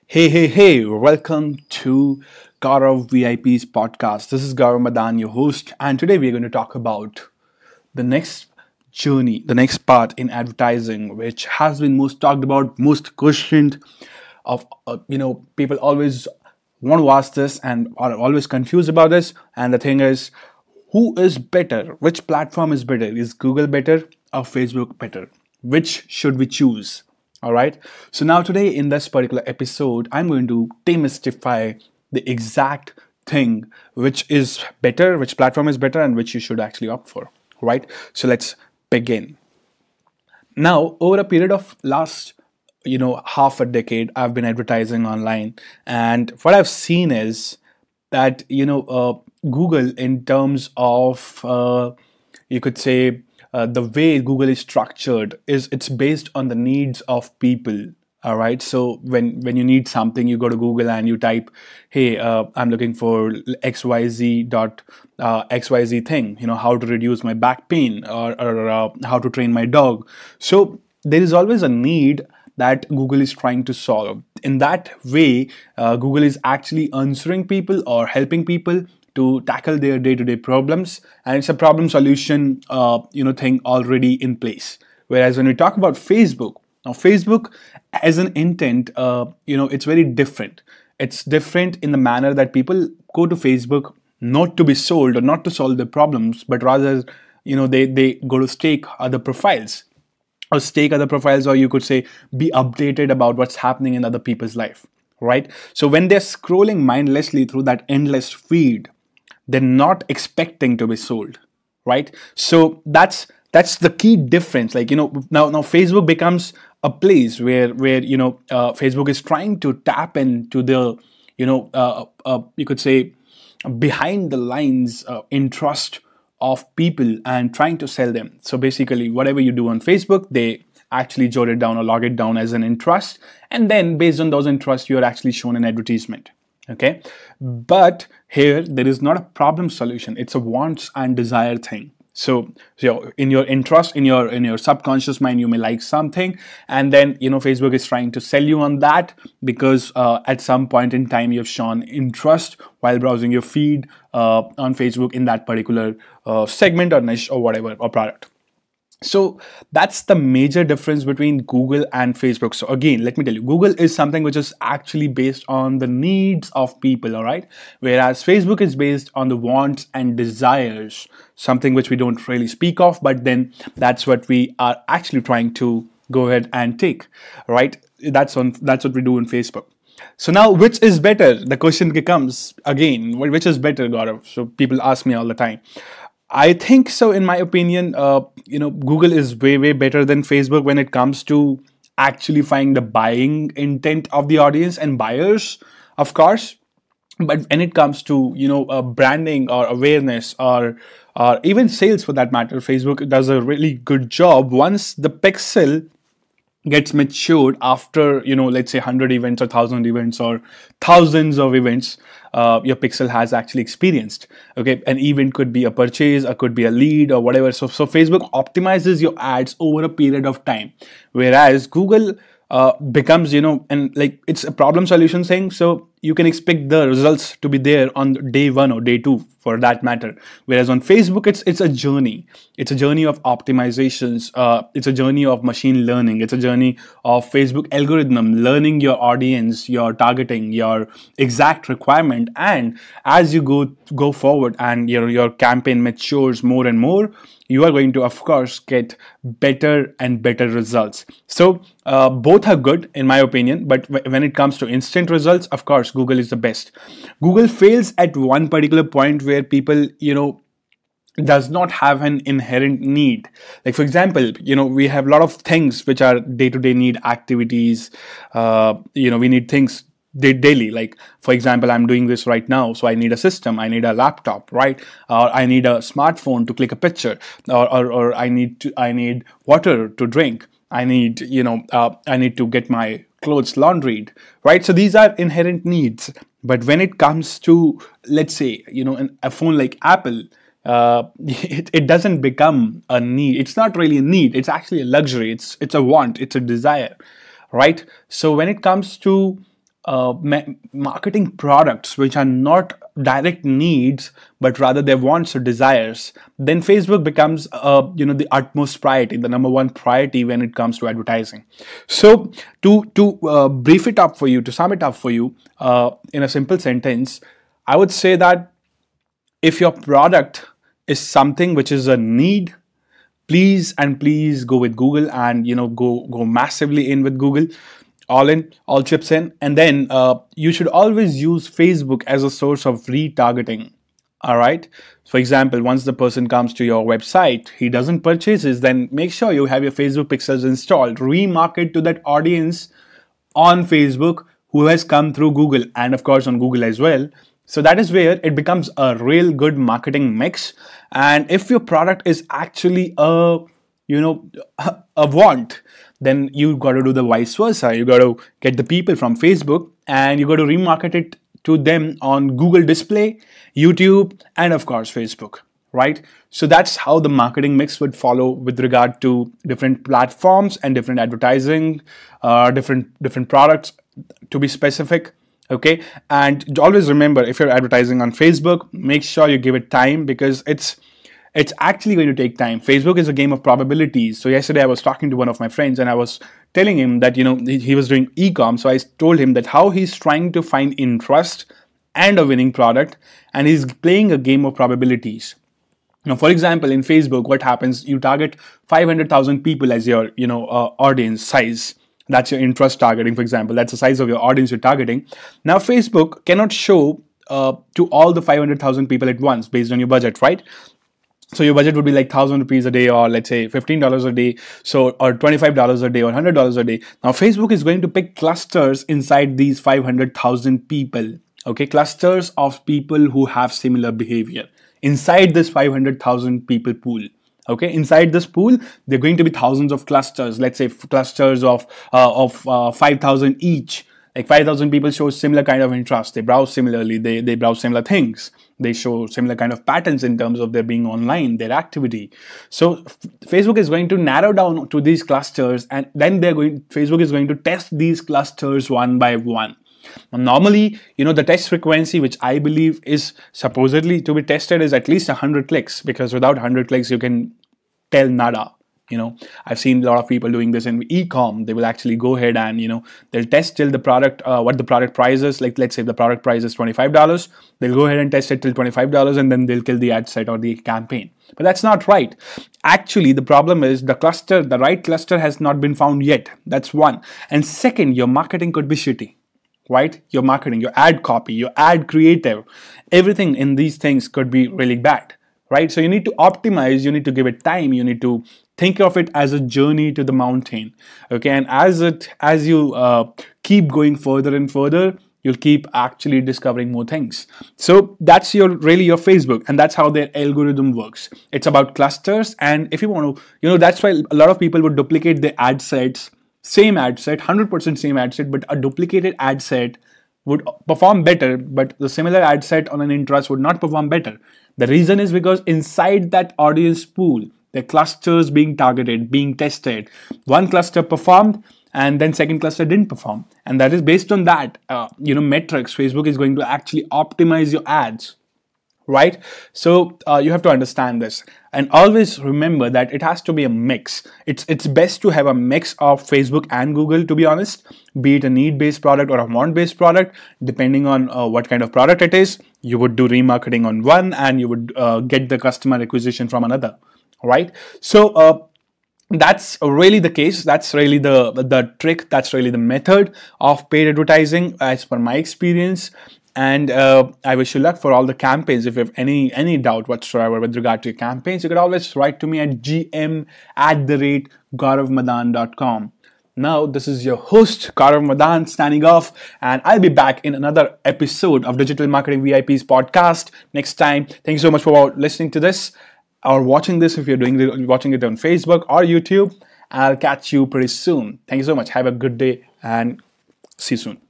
Hey, welcome to Gaurav VIP's podcast. This is Gaurav Madan, your host, and today we're going to talk about the next journey, the next part in advertising, which has been most talked about, most questioned. People always want to ask this and are always confused about this. And the thing is, who is better? Which platform is better? Is Google better or Facebook better? Which should we choose? All right. So now today in this particular episode, I'm going to demystify the exact thing which is better, which platform is better, and which you should actually opt for. Right. So let's begin. Now, over a period of last half a decade, I've been advertising online, and what I've seen is that Google, in terms of you could say the way Google is structured, is it's based on the needs of people. All right. So when you need something, you go to Google and you type, "Hey, I'm looking for XYZ dot XYZ thing. How to reduce my back pain, or how to train my dog." So there is always a need that Google is trying to solve. In that way, Google is actually answering people or helping people to tackle their day-to-day problems, and it's a problem solution thing already in place. Whereas when we talk about Facebook, now Facebook as an intent, it's very different. It's different in the manner that people go to Facebook not to be sold or not to solve their problems, but rather they go to stake other profiles, or you could say be updated about what's happening in other people's life, right? So when they're scrolling mindlessly through that endless feed, they're not expecting to be sold, right? So that's the key difference. Now Facebook becomes a place where Facebook is trying to tap into the you could say behind the lines interest of people and trying to sell them. So basically, whatever you do on Facebook, they actually jot it down or log it down as an interest, and then based on those interests, you are actually shown an advertisement. Okay, but here there is not a problem solution. It's a wants and desire thing. So in your interest, in your subconscious mind, you may like something, and then Facebook is trying to sell you on that because at some point in time you have shown interest while browsing your feed on Facebook in that particular segment or niche or whatever, or product. So that's the major difference between Google and Facebook. So again, let me tell you, Google is something which is actually based on the needs of people, all right? Whereas Facebook is based on the wants and desires, something which we don't really speak of, but then that's what we are actually trying to go ahead and take, right? That's what we do on Facebook. So now, which is better? The question becomes again, which is better, Gaurav? So people ask me all the time. I think so. In my opinion, Google is way better than Facebook when it comes to actually finding the buying intent of the audience and buyers, of course. But when it comes to branding or awareness or even sales for that matter, Facebook does a really good job. Once the pixel gets matured after let's say 100 events or 1,000 events or thousands of events your pixel has actually experienced. Okay, an event could be a purchase or could be a lead or whatever. So Facebook optimizes your ads over a period of time, whereas Google becomes and like it's a problem solution thing, so you can expect the results to be there on day one or day two for that matter. Whereas on Facebook, it's a journey. It's a journey of optimizations. It's a journey of machine learning. It's a journey of Facebook algorithm learning your audience, your targeting, your exact requirement. And as you go forward and your campaign matures more and more, you are going to, of course, get better and better results. So both are good in my opinion, but when it comes to instant results, of course, Google is the best. Google fails at one particular point where people, does not have an inherent need. Like for example, we have a lot of things which are day-to-day need activities. We need things daily. Like for example, I'm doing this right now, so I need a system, I need a laptop, right? Or I need a smartphone to click a picture, or I need water to drink. I need to get my clothes laundried, right? So these are inherent needs. But when it comes to, let's say, a phone like Apple, it doesn't become a need. It's not really a need. It's actually a luxury. It's a want. It's a desire, right? So when it comes to marketing products which are not direct needs but rather their wants or desires, then Facebook becomes the utmost priority, the number one priority when it comes to advertising. So to brief it up for you, to sum it up for you in a simple sentence, I would say that if your product is something which is a need, please go with Google, and go massively in with Google, all chips in. And then you should always use Facebook as a source of retargeting. All right. For example, once the person comes to your website, he doesn't purchases, then make sure you have your Facebook pixels installed. Remarket to that audience on Facebook who has come through Google, and of course on Google as well. So that is where it becomes a real good marketing mix. And if your product is actually a want, then you got to do the vice versa. You got to get the people from Facebook and you got to remarket it to them on Google Display, YouTube, and of course Facebook, right? So that's how the marketing mix would follow with regard to different platforms and different advertising, different products, to be specific. Okay, and always remember, if you're advertising on Facebook, make sure you give it time, because it's actually going to take time. Facebook is a game of probabilities. So yesterday I was talking to one of my friends and I was telling him that he was doing e-com. So I told him that how he's trying to find interest and a winning product, and he's playing a game of probabilities. Now, for example, in Facebook, what happens? You target 500,000 people as your audience size. That's your interest targeting, for example. That's the size of your audience you're targeting. Now, Facebook cannot show to all the 500,000 people at once based on your budget, right? So your budget would be like 1,000 rupees a day, or let's say $15 a day, or $25 a day, or $100 a day. Now, Facebook is going to pick clusters inside these 500,000 people. Okay, clusters of people who have similar behavior inside this 500,000 people pool. Okay, inside this pool, there are going to be thousands of clusters. Let's say clusters of 5,000 each. Like 5,000 people show similar kind of interest. They browse similarly. They browse similar things. They show similar kind of patterns in terms of their being online, their activity. So Facebook is going to narrow down to these clusters, and then Facebook is going to test these clusters one by one. Now, normally, the test frequency, which I believe is supposedly to be tested, is at least 100 clicks, because without 100 clicks, you can tell nada. I've seen a lot of people doing this in e-com. They will actually go ahead and, they'll test till the product, what the product price is. Like, let's say the product price is $25. They'll go ahead and test it till $25, and then they'll kill the ad set or the campaign. But that's not right. Actually, the problem is the right cluster has not been found yet. That's one. And second, your marketing could be shitty. Right? Your marketing, your ad copy, your ad creative, everything in these things could be really bad, right? So you need to optimize, you need to give it time, you need to think of it as a journey to the mountain, okay? And as you keep going further and further, you'll keep actually discovering more things. So that's really your Facebook, and that's how their algorithm works. It's about clusters, and if you want to, that's why a lot of people would duplicate the ad sets. Same ad set, 100% same ad set, but a duplicated ad set would perform better, but the similar ad set on an interest would not perform better. The reason is because inside that audience pool, the clusters being targeted, being tested, one cluster performed and then second cluster didn't perform. And that is based on that, metrics. Facebook is going to actually optimize your ads. Right? So you have to understand this, and always remember that it has to be a mix. It's best to have a mix of Facebook and Google, to be honest, be it a need-based product or a want-based product. Depending on what kind of product it is, you would do remarketing on one and you would get the customer acquisition from another. Right? So that's really the case. That's really the trick. That's really the method of paid advertising as per my experience. And I wish you luck for all the campaigns. If you have any doubt whatsoever with regard to your campaigns, you could always write to me at gm@gauravmadan.com. Now, this is your host, Gaurav Madan, signing off, and I'll be back in another episode of Digital Marketing VIP's podcast next time. Thank you so much for listening to this or watching this if you're watching it on Facebook or YouTube. I'll catch you pretty soon. Thank you so much. Have a good day and see you soon.